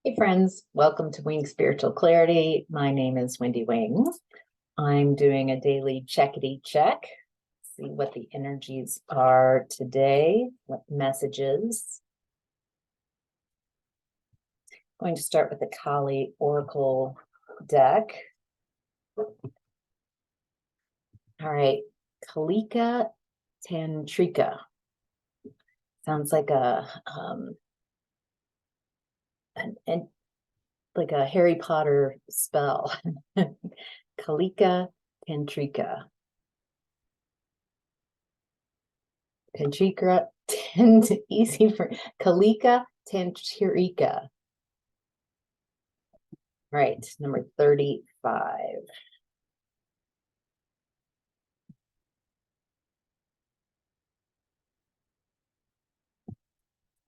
Hey friends, welcome to Wing Spiritual Clarity. My name is Wendy Wing. I'm doing a daily checkity check. See what the energies are today, what messages. I'm going to start with the Kali Oracle deck. All right, Kalika Tantrika. Sounds like like a Harry Potter spell. Kalika Tantrika. Tantrika, easy for Kalika Tantrika. Right, number 35.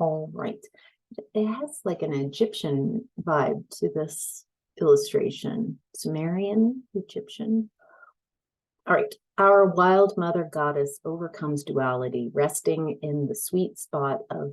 All right. It has like an Egyptian vibe to this illustration. Sumerian, Egyptian. All right. Our wild mother goddess overcomes duality, resting in the sweet spot of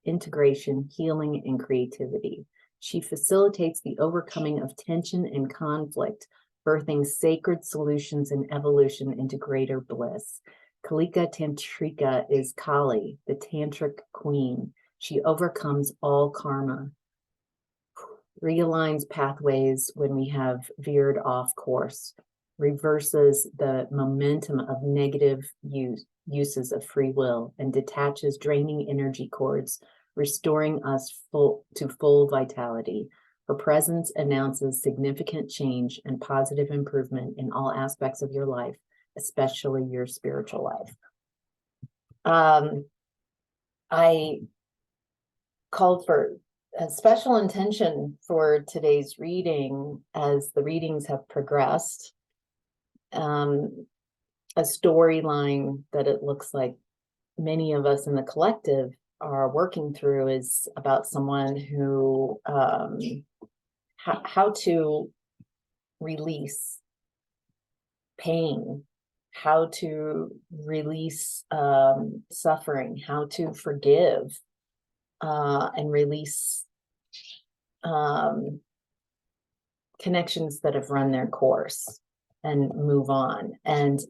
integration, healing, and creativity. She facilitates the overcoming of tension and conflict, birthing sacred solutions and evolution into greater bliss. Kalika Tantrika is Kali, the tantric queen. She overcomes all karma, realigns pathways when we have veered off course, reverses the momentum of negative uses of free will, and detaches draining energy cords, restoring us to full vitality. Her presence announces significant change and positive improvement in all aspects of your life, especially your spiritual life. I called for a special intention for today's reading as the readings have progressed. A storyline that it looks like many of us in the collective are working through is about someone who, how to release pain, how to release suffering, how to forgive and release connections that have run their course and move on. And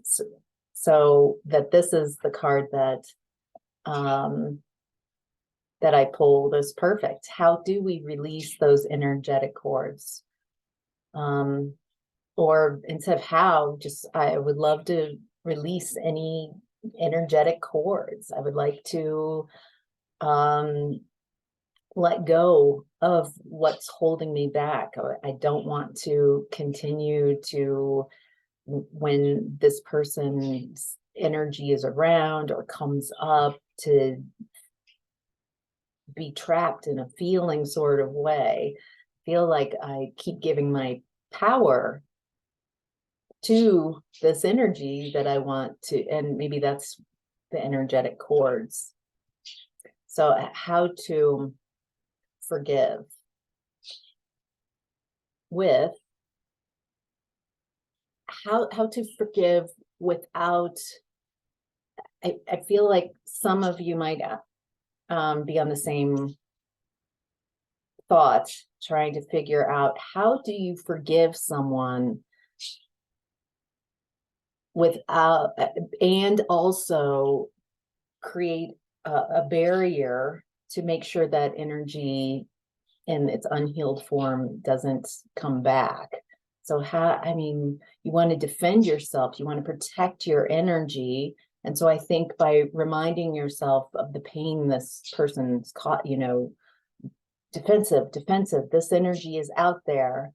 so that this is the card that that I pulled is perfect. How do we release those energetic cords? Or instead of how, just I would love to release any energetic cords. I would like to let go of what's holding me back. I don't want to continue to, when this person's energy is around or comes up, to be trapped in a feeling sort of way. Feel like I keep giving my power to this energy that I want to, and maybe that's the energetic cords. So how to forgive with how to forgive without, I feel like some of you might be on the same thought, trying to figure out how do you forgive someone without, and also create a barrier to make sure that energy in its unhealed form doesn't come back. So how, I mean, you want to defend yourself, you want to protect your energy. And so I think by reminding yourself of the pain this person's caught, you know, defensive, this energy is out there.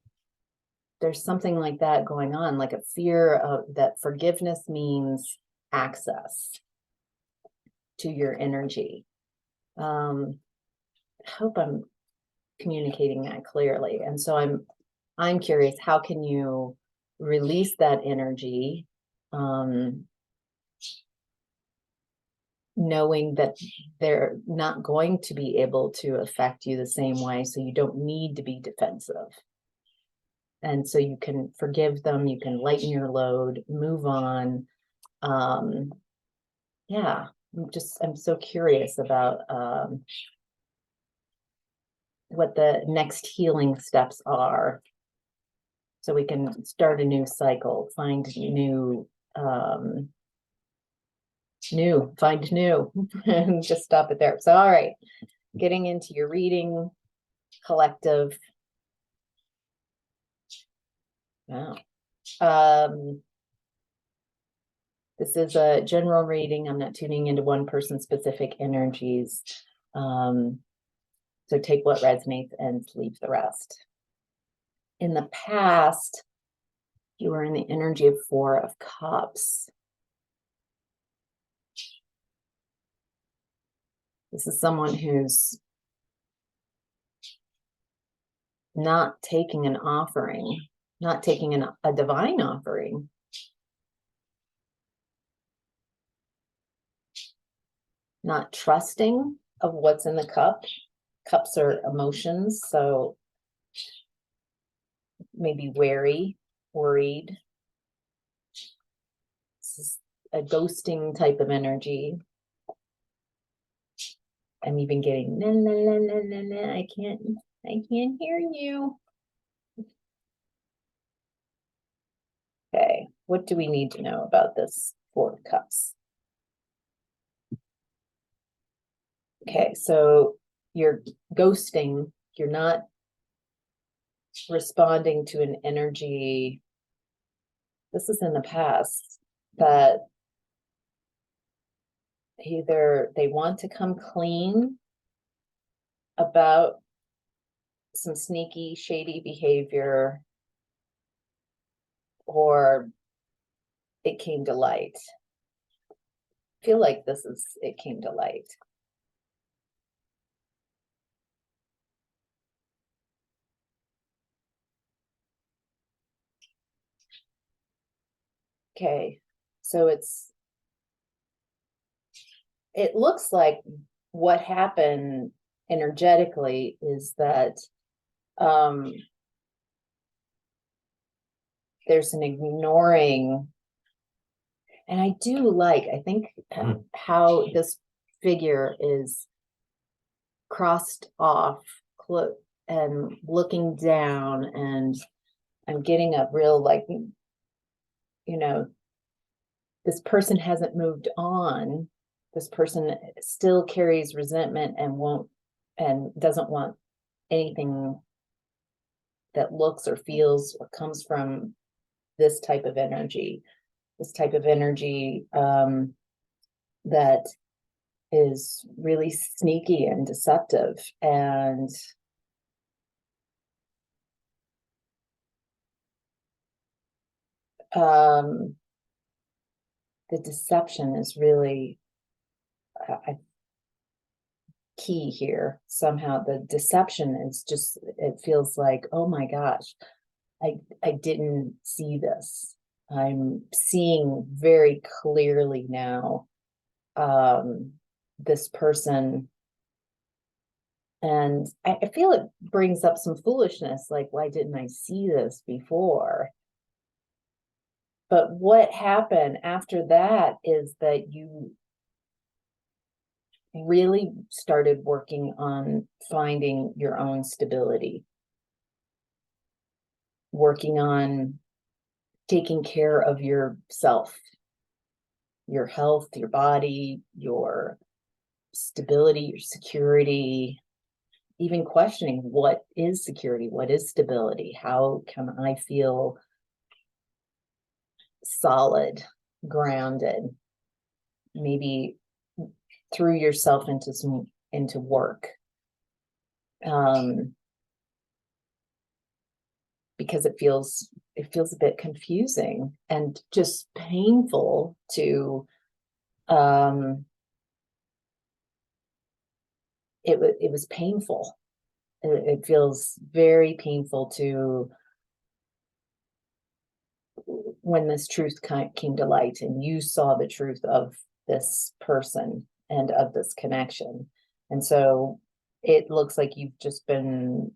There's something like that going on, like a fear of that forgiveness means access to your energy. I hope I'm communicating that clearly. And so I'm curious, how can you release that energy, knowing that they're not going to be able to affect you the same way, so you don't need to be defensive. And so you can forgive them, you can lighten your load, move on. Yeah, I'm so curious about what the next healing steps are, so we can start a new cycle, find new, find new, and just stop it there. So, all right, getting into your reading, collective. Wow. This is a general reading. I'm not tuning into one person's specific energies. So take what resonates and leave the rest. In the past, you were in the energy of Four of Cups. This is someone who's not taking an offering, not taking a divine offering. Not trusting of what's in the cup. Cups are emotions, so maybe wary, worried. This is a ghosting type of energy. I'm even getting na na na na na na. I can't hear you. Okay, what do we need to know about this Four of Cups? Okay, so you're ghosting, you're not responding to an energy. This is in the past, that either they want to come clean about some sneaky, shady behavior, or it came to light. I feel like it came to light. Okay, so it looks like what happened energetically is that there's an ignoring, and I think how this figure is crossed off and looking down, and I'm getting a real, like, this person hasn't moved on. This person still carries resentment and doesn't want anything that looks or feels or comes from this type of energy. This type of energy that is really sneaky and deceptive, and the deception is really key here. Somehow the deception is just, it feels like, oh my gosh, I didn't see this. I'm seeing very clearly now this person, and I feel it brings up some foolishness, like, why didn't I see this before? But what happened after that is that you really started working on finding your own stability, working on taking care of yourself, your health, your body, your stability, your security, even questioning what is security, what is stability, how can I feel solid, grounded, maybe threw yourself into work, because it feels a bit confusing and just painful to it was painful. It feels very painful to when this truth came to light and you saw the truth of this person and of this connection. And so it looks like you've just been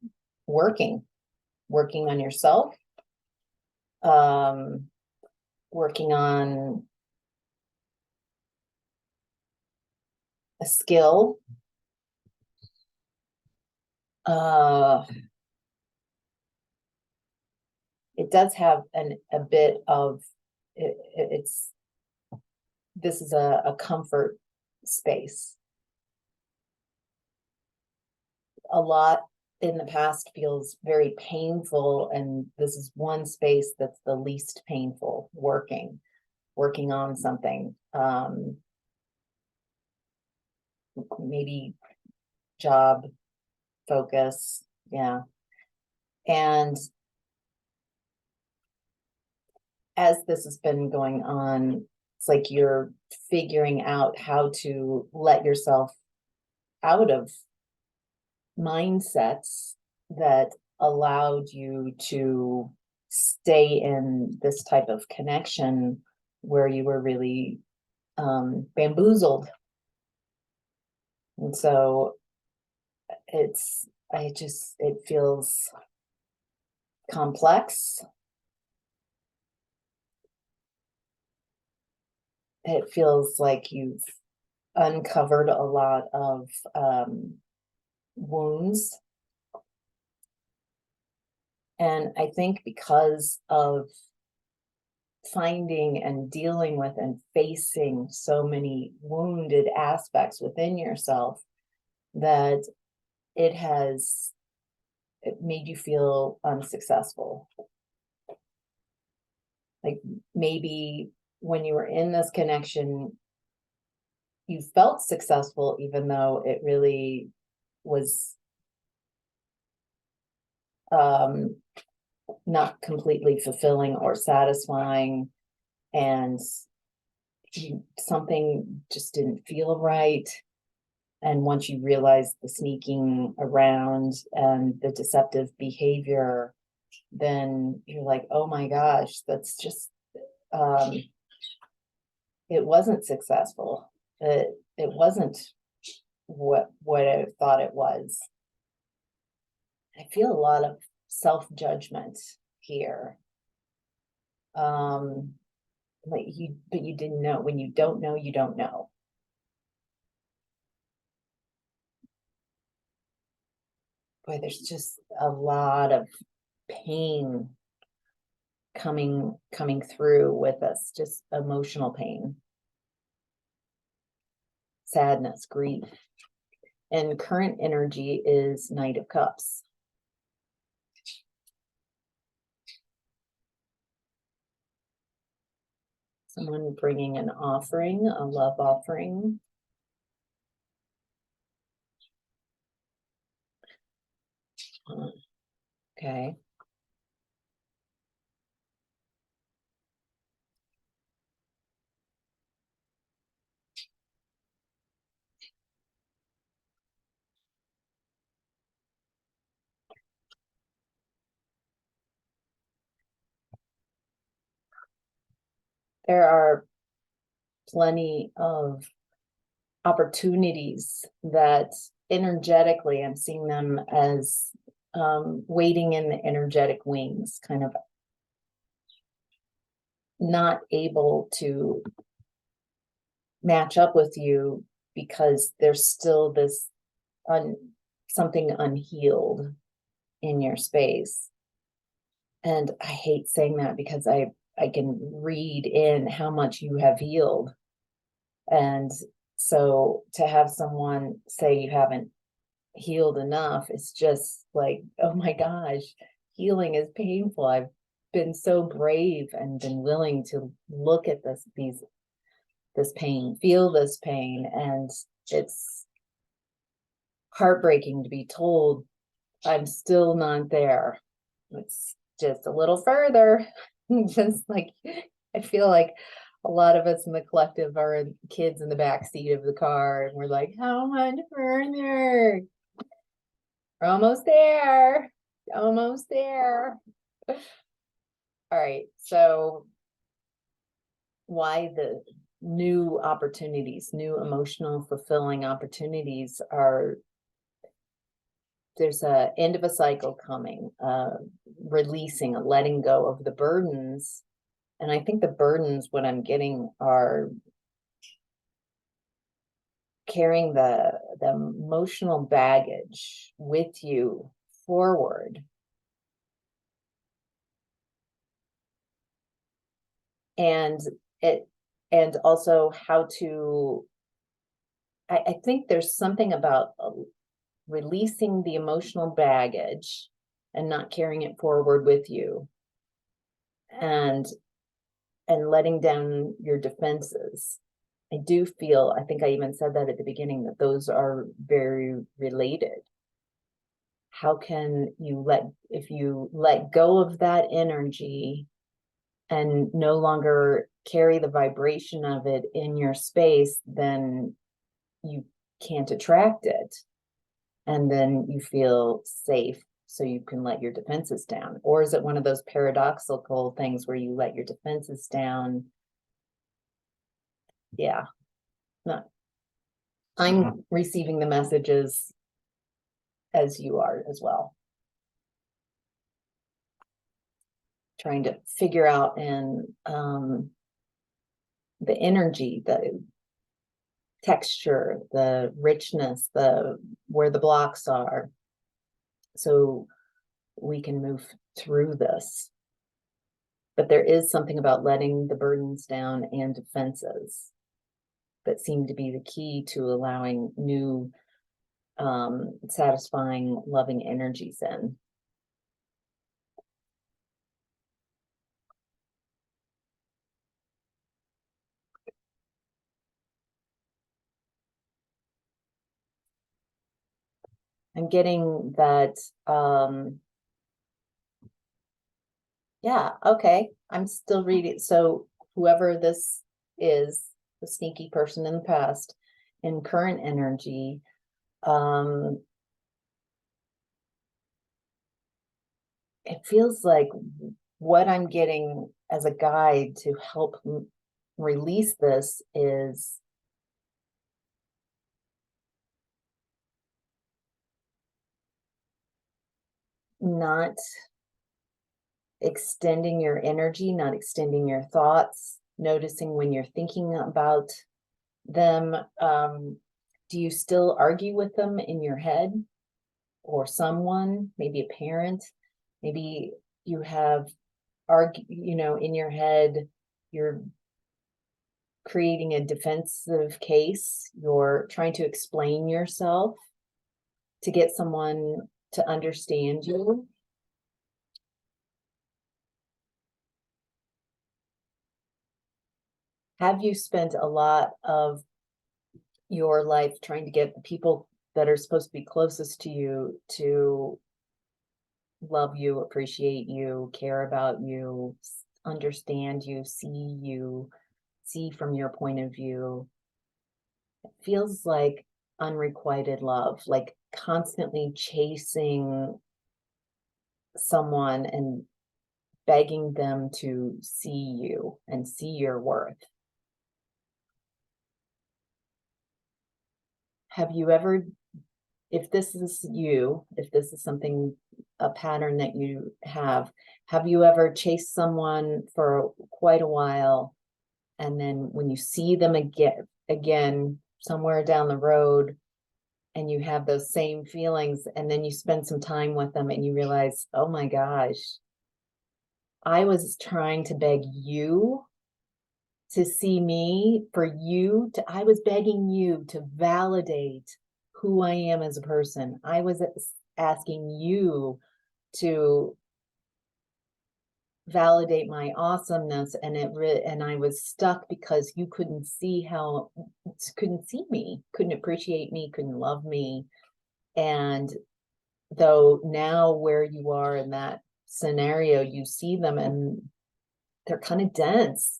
working on yourself, working on a skill, it does have a bit of this is a comfort space. A lot in the past feels very painful, and this is one space that's the least painful. Working on something, maybe job focus, yeah. And as this has been going on, it's like you're figuring out how to let yourself out of mindsets that allowed you to stay in this type of connection where you were really bamboozled. And so it feels complex. It feels like you've uncovered a lot of wounds. And I think because of finding and dealing with and facing so many wounded aspects within yourself, that it made you feel unsuccessful. Like maybe when you were in this connection, you felt successful, even though it really was not completely fulfilling or satisfying, and something just didn't feel right. And once you realize the sneaking around and the deceptive behavior, then you're like, oh my gosh, that's just it wasn't successful. It wasn't what I thought it was. I feel a lot of self-judgment here. But you didn't know. When you don't know, you don't know. Boy, there's just a lot of pain coming through with us, just emotional pain, sadness, grief. And current energy is Knight of Cups. Someone bringing an offering, a love offering. Okay. There are plenty of opportunities that energetically, I'm seeing them as waiting in the energetic wings, kind of not able to match up with you because there's still this something unhealed in your space. And I hate saying that because I can read in how much you have healed. And so to have someone say you haven't healed enough, it's just like, oh my gosh, healing is painful. I've been so brave and been willing to look at this pain, feel this pain, and it's heartbreaking to be told I'm still not there. It's just a little further. Just like, I feel like a lot of us in the collective are kids in the back seat of the car, and we're like, how much further? We're almost there. Almost there. All right. So why the new opportunities, new emotional fulfilling opportunities are, there's a end of a cycle coming, releasing, a letting go of the burdens. And I think the burdens, what I'm getting, are carrying the the emotional baggage with you forward. And also how to, I think there's something about releasing the emotional baggage and not carrying it forward with you, and letting down your defenses. I do feel, I think I even said that at the beginning, that those are very related. How can you if you let go of that energy and no longer carry the vibration of it in your space, then you can't attract it. And then you feel safe, so you can let your defenses down. Or is it one of those paradoxical things where you let your defenses down? Yeah. No. I'm receiving the messages as you are as well. Trying to figure out and the energy, the texture, the richness, where the blocks are, so we can move through this. But there is something about letting the burdens down and defenses that seem to be the key to allowing new, satisfying, loving energies in. I'm getting that, yeah, okay, I'm still reading. So whoever this is, the sneaky person in the past, in current energy, it feels like what I'm getting as a guide to help release this is not extending your energy, not extending your thoughts, noticing when you're thinking about them. Do you still argue with them in your head, or someone, maybe a parent? Maybe you have in your head, you're creating a defensive case. You're trying to explain yourself to get someone to understand you. Have you spent a lot of your life trying to get the people that are supposed to be closest to you to love you, appreciate you, care about you, understand you, see from your point of view? It feels like unrequited love, like constantly chasing someone and begging them to see you and see your worth. Have you ever, if this is you, if this is something, a pattern that you have you ever chased someone for quite a while, and then when you see them again somewhere down the road, and you have those same feelings, and then you spend some time with them and you realize, oh my gosh, I was trying to beg you to see me, I was begging you to validate who I am as a person. I was asking you to validate my awesomeness, and I was stuck because you couldn't see me, couldn't appreciate me, couldn't love me. And though now where you are in that scenario, you see them and they're kind of dense,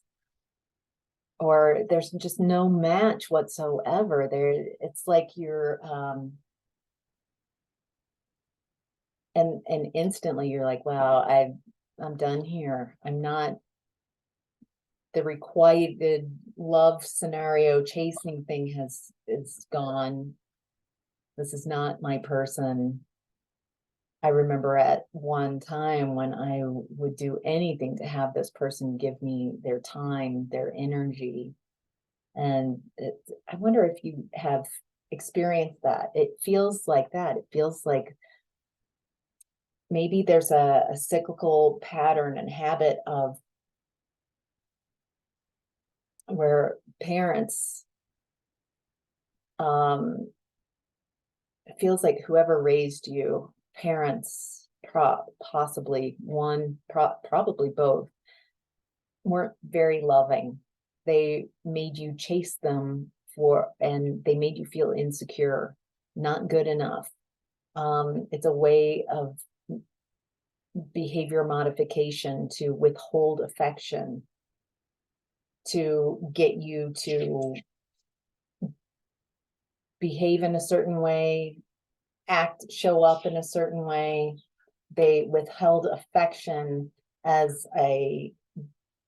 or there's just no match whatsoever. It's like you're and instantly you're like, wow, I'm done here. I'm not, the requited love scenario chasing thing is gone. This is not my person. I remember at one time when I would do anything to have this person give me their time, their energy. And I wonder if you have experience that. It feels like that. It feels like maybe there's a cyclical pattern and habit of where parents, it feels like whoever raised you, parents, possibly one, probably both, weren't very loving. They made you chase them and they made you feel insecure, not good enough. It's a way of behavior modification to withhold affection, to get you to behave in a certain way, show up in a certain way. They withheld affection as a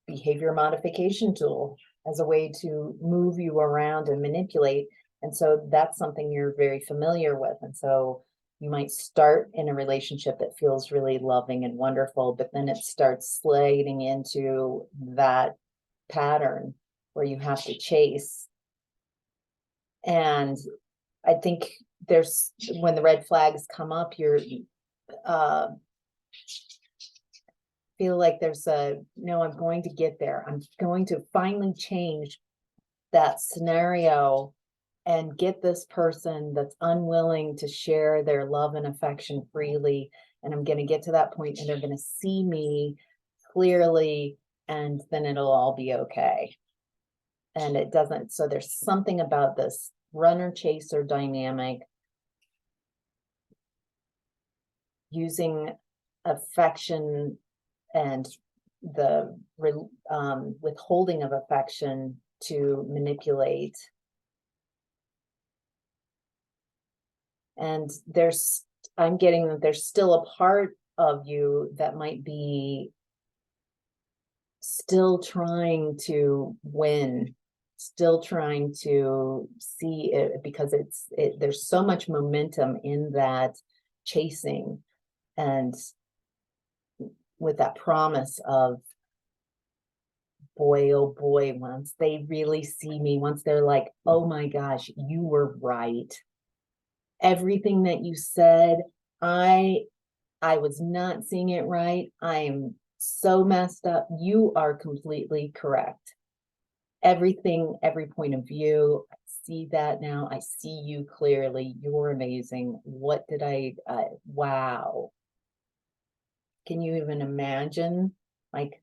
behavior modification tool, as a way to move you around and manipulate. And so that's something you're very familiar with. And so you might start in a relationship that feels really loving and wonderful, but then it starts sliding into that pattern where you have to chase. And I think when the red flags come up, you're feel like there's no, I'm going to get there. I'm going to finally change that scenario and get this person that's unwilling to share their love and affection freely. And I'm going to get to that point and they're going to see me clearly, and then it'll all be okay. And it doesn't. So there's something about this runner chaser dynamic, using affection and the withholding of affection to manipulate. And I'm getting that there's still a part of you that might be still trying to win, still trying to see it, because there's so much momentum in that chasing, and with that promise of, boy, oh boy, once they really see me, once they're like, oh my gosh, you were right. Everything that you said, I was not seeing it right. I am so messed up. You are completely correct. Everything, every point of view, I see that now. I see you clearly. You're amazing. What did wow. Can you even imagine, like,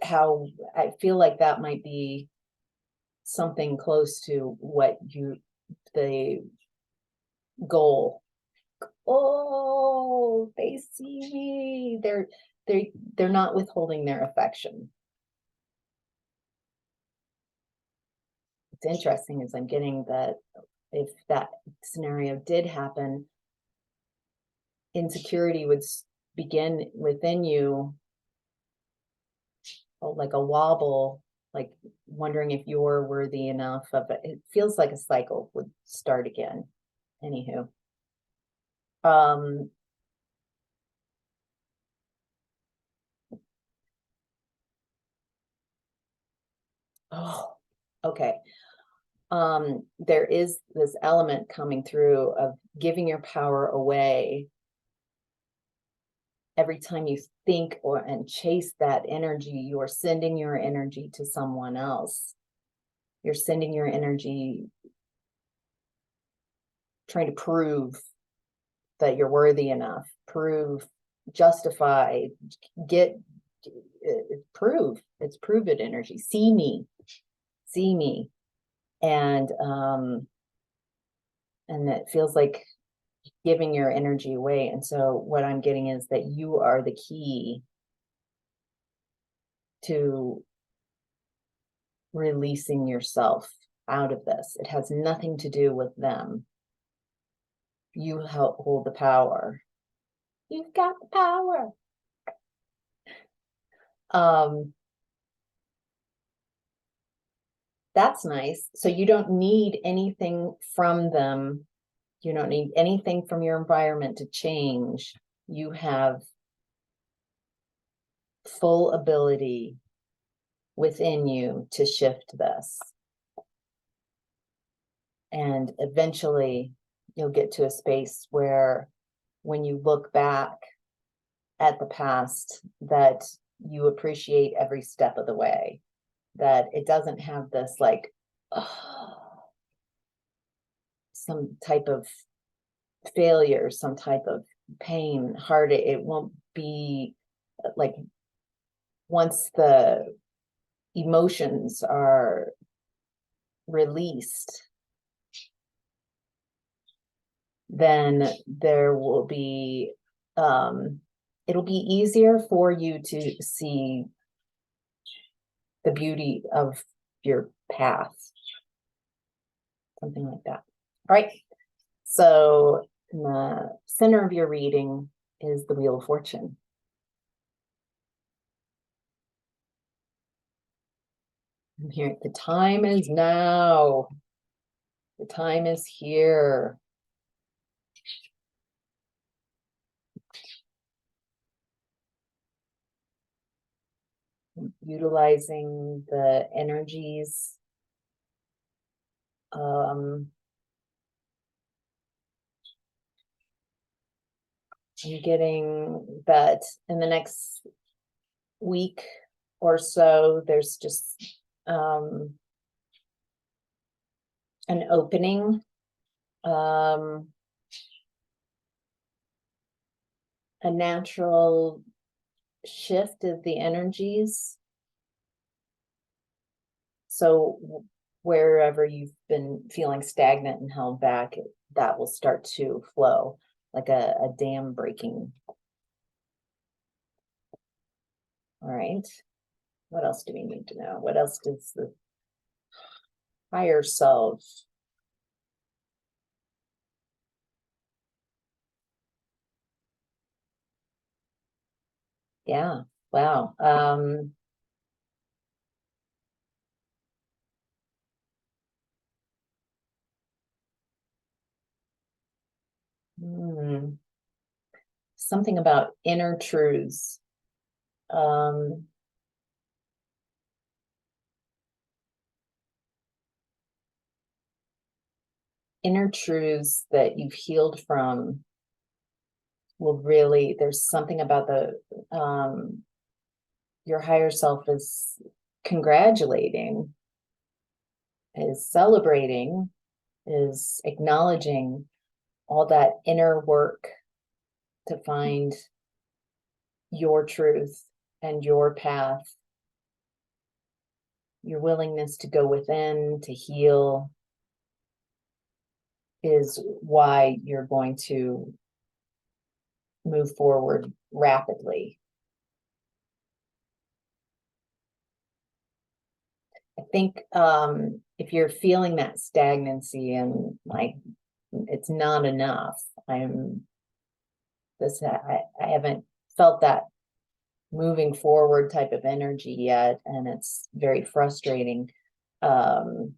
how I feel like that might be something close to what the goal. Oh, they see me. They're not withholding their affection. It's interesting as I'm getting that if that scenario did happen, insecurity would begin within you, like a wobble, like wondering if you're worthy enough of it. It feels like a cycle would start again. Anywho. Oh, okay. There is this element coming through of giving your power away. Every time you think and chase that energy, you are sending your energy to someone else. You're sending your energy trying to prove that you're worthy enough, justify, prove. It's prove it energy. See me. And it feels like giving your energy away. And so what I'm getting is that you are the key to releasing yourself out of this. It has nothing to do with them. You help hold the power. You've got the power. That's nice. So you don't need anything from them. You don't need anything from your environment to change. You have full ability within you to shift this. And eventually you'll get to a space where when you look back at the past, that you appreciate every step of the way, that it doesn't have this like, some type of failure, some type of pain, heartache. It won't be like, once the emotions are released, then there will be, it'll be easier for you to see the beauty of your path, something like that. All right. So in the center of your reading is the Wheel of Fortune. And here, the time is now. The time is here. Utilizing the energies, I'm getting that in the next week or so, there's just an opening, a natural shift of the energies. So wherever you've been feeling stagnant and held back, that will start to flow like a dam breaking. All right. What else do we need to know? What else does the higher self? Yeah. Wow. Something about inner truths. Inner truths that you've healed from will really, there's something about the your higher self is congratulating, is celebrating, is acknowledging all that inner work to find your truth and your path, your willingness to go within, to heal, is why you're going to move forward rapidly. I think if you're feeling that stagnancy and like it's not enough, I haven't felt that moving forward type of energy yet, and it's very frustrating. Again,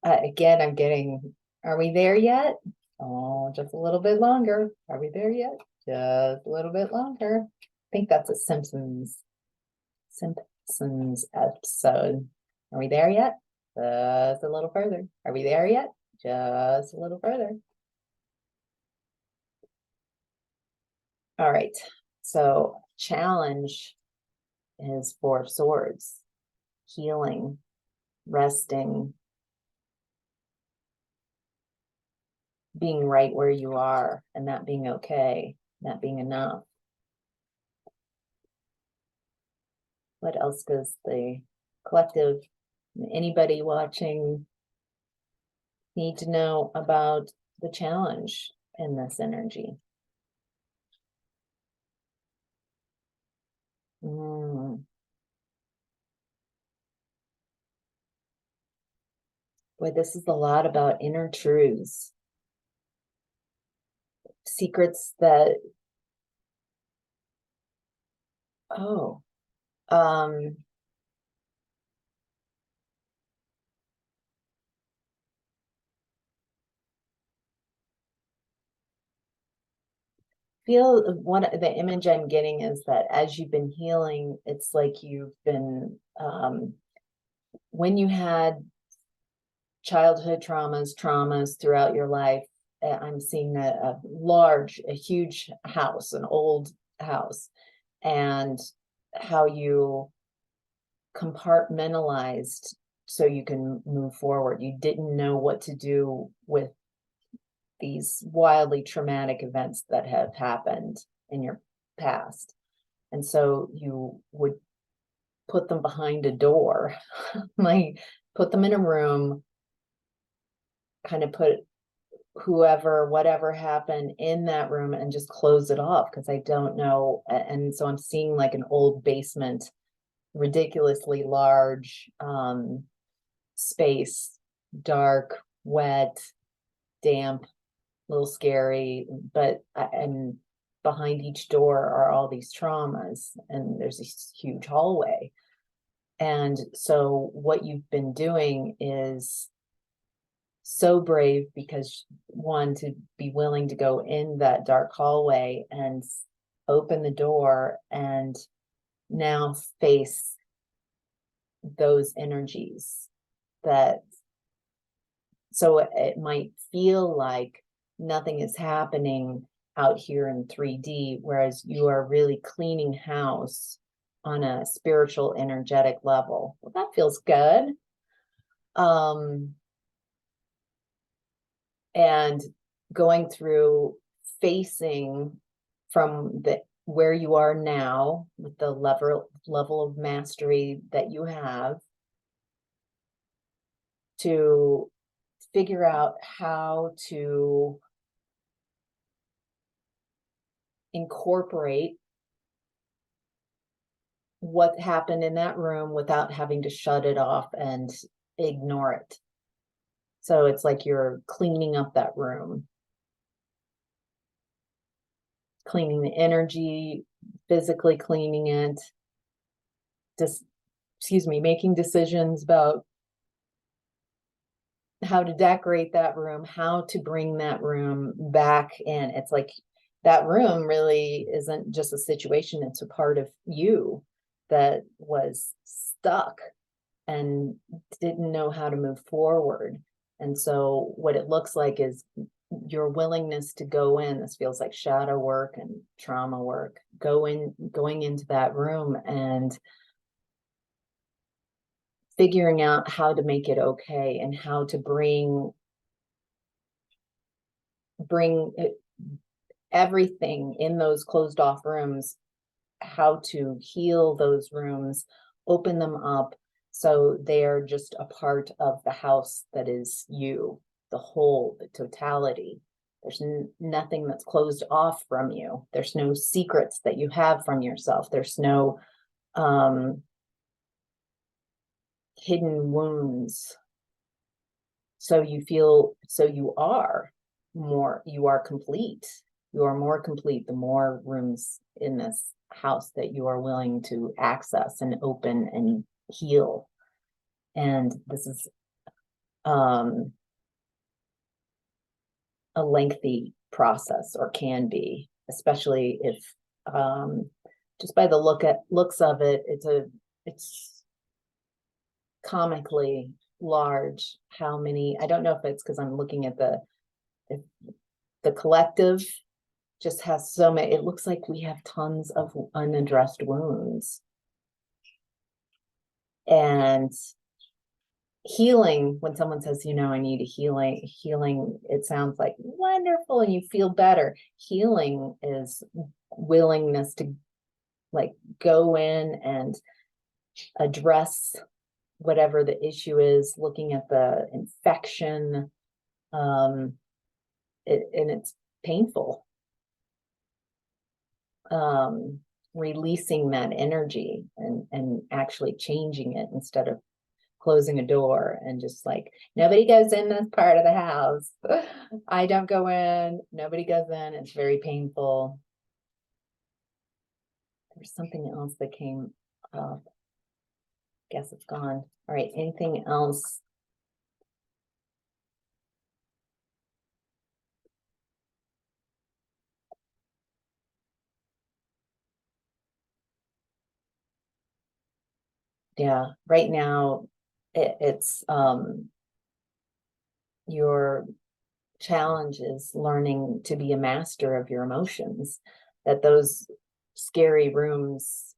I'm getting, are we there yet? Oh, just a little bit longer. Are we there yet? Just a little bit longer. I think that's a Simpsons episode. Are we there yet? Just a little further. Are we there yet? Just a little further. All right. So challenge is 4 of Swords. Healing, resting, being right where you are, and that being okay, that being enough. What else does the collective, anybody watching, need to know about the challenge in this energy? Boy, this is a lot about inner truths, secrets that, feel the image I'm getting is that as you've been healing, it's like you've been, when you had childhood traumas throughout your life. I'm seeing a huge house, an old house, and how you compartmentalized so you can move forward. You didn't know what to do with these wildly traumatic events that have happened in your past. And so you would put them behind a door, like put them in a room, kind of put whatever happened in that room and just close it off because I don't know. And so I'm seeing like an old basement, ridiculously large space, dark, wet, damp, a little scary, but and behind each door are all these traumas, and there's this huge hallway. And so what you've been doing is so brave, because one, to be willing to go in that dark hallway and open the door and now face those energies. That so it might feel like nothing is happening out here in 3D, whereas you are really cleaning house on a spiritual, energetic level. Well, that feels good. And going through, facing from where you are now with the level of mastery that you have, to figure out how to incorporate what happened in that room without having to shut it off and ignore it. So it's like you're cleaning up that room, cleaning the energy, physically cleaning it, making decisions about how to decorate that room, how to bring that room back in. It's like that room really isn't just a situation, it's a part of you that was stuck and didn't know how to move forward. And so what it looks like is your willingness to go in. This feels like shadow work and trauma work, going into that room and figuring out how to make it okay, and how to bring everything in those closed off rooms, how to heal those rooms, open them up so they're just a part of the house that is you, the whole, the totality. There's nothing that's closed off from you. There's no secrets that you have from yourself. There's no hidden wounds. So you are complete. You are more complete the more rooms in this house that you are willing to access and open and heal. And this is a lengthy process, or can be, especially if just by the looks of it, it's comically large. How many, I don't know if it's because I'm looking at the collective just has so many. It looks like we have tons of unaddressed wounds. And healing, when someone says, I need a healing, it sounds like wonderful and you feel better. Healing is willingness to like go in and address whatever the issue is, looking at the infection, and it's painful. Releasing that energy and actually changing it, instead of closing a door and just like, nobody goes in this part of the house. I don't go in, nobody goes in. It's very painful. There's something else that came up. Guess it's gone. All right, anything else? Yeah, right now it's your challenge is learning to be a master of your emotions, that those scary rooms,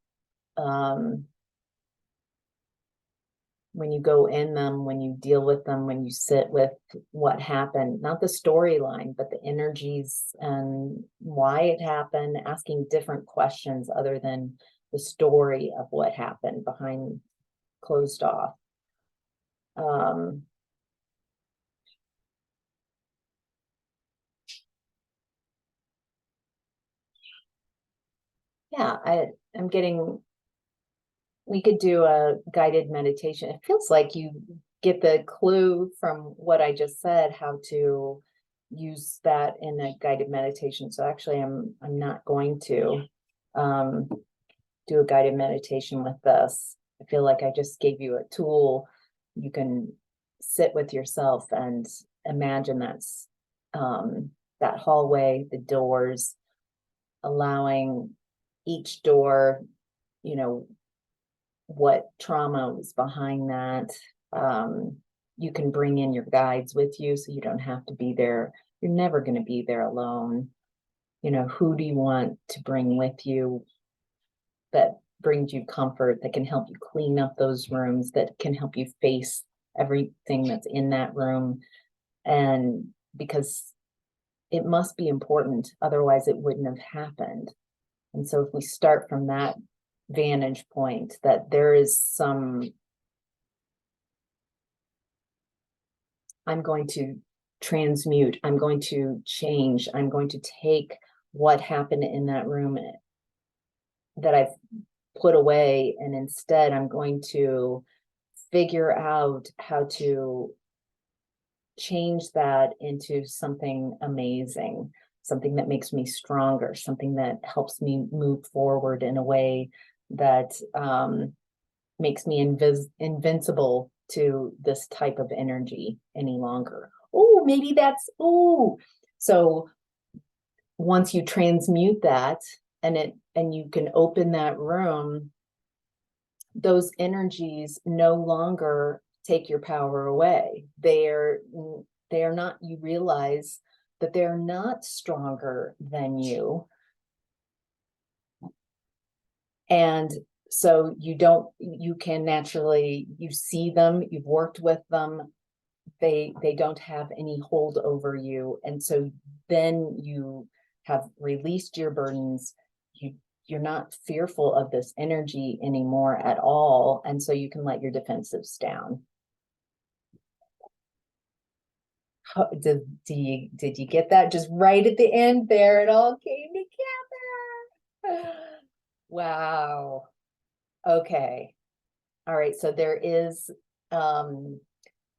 when you go in them, when you deal with them, when you sit with what happened, not the storyline, but the energies and why it happened, asking different questions other than the story of what happened behind closed off. Yeah, I'm getting, we could do a guided meditation. It feels like you get the clue from what I just said, how to use that in a guided meditation. So actually I'm not going to do a guided meditation with this. I feel like I just gave you a tool. You can sit with yourself and imagine that's that hallway, the doors, allowing each door, you know, what trauma was behind that. You can bring in your guides with you, so you don't have to be there. You're never going to be there alone. You know, who do you want to bring with you that brings you comfort, that can help you clean up those rooms, that can help you face everything that's in that room? And because it must be important, otherwise it wouldn't have happened. And so if we start from that vantage point, that there is some, I'm going to transmute, I'm going to change, I'm going to take what happened in that room that I've put away, and instead I'm going to figure out how to change that into something amazing, something that makes me stronger, something that helps me move forward in a way that makes me invincible to this type of energy any longer. Oh, maybe that's, oh, so once you transmute that and you can open that room, those energies no longer take your power away. They are not, you realize that they're not stronger than you. And so you can naturally, you see them, you've worked with them, they don't have any hold over you. And so then you have released your burdens. You're not fearful of this energy anymore at all. And so you can let your defensives down. Did you get that? Just right at the end there, it all came together. Wow. Okay. All right. So there is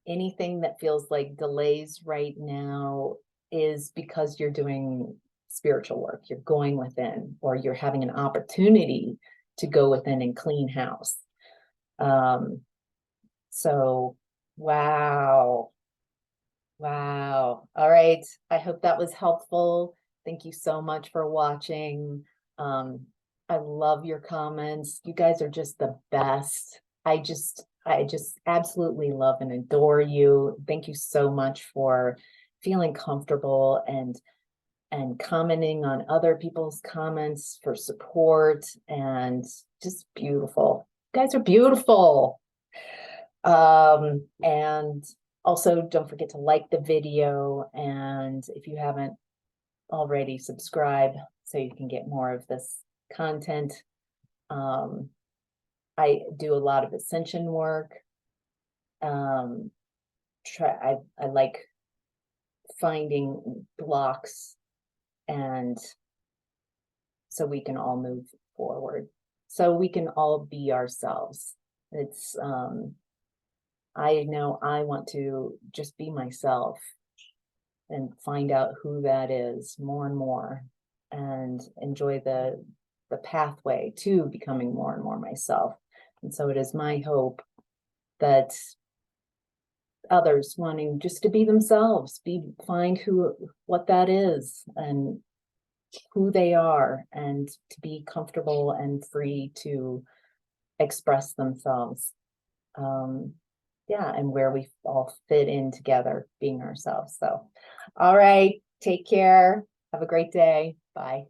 anything that feels like delays right now is because you're doing spiritual work. You're going within, or you're having an opportunity to go within and clean house. So, wow. Wow. All right. I hope that was helpful. Thank you so much for watching. I love your comments. You guys are just the best. I just absolutely love and adore you. Thank you so much for feeling comfortable and commenting on other people's comments, for support, and just beautiful. You guys are beautiful. And also don't forget to like the video, and if you haven't already, subscribe so you can get more of this content. I do a lot of ascension work. I like finding blocks, and so we can all move forward, so we can all be ourselves. It's I know I want to just be myself and find out who that is more and more, and enjoy the pathway to becoming more and more myself. And so it is my hope that others wanting just to be themselves, find what that is and who they are, and to be comfortable and free to express themselves. yeah, and where we all fit in together being ourselves. So, all right, take care. Have a great day. Bye.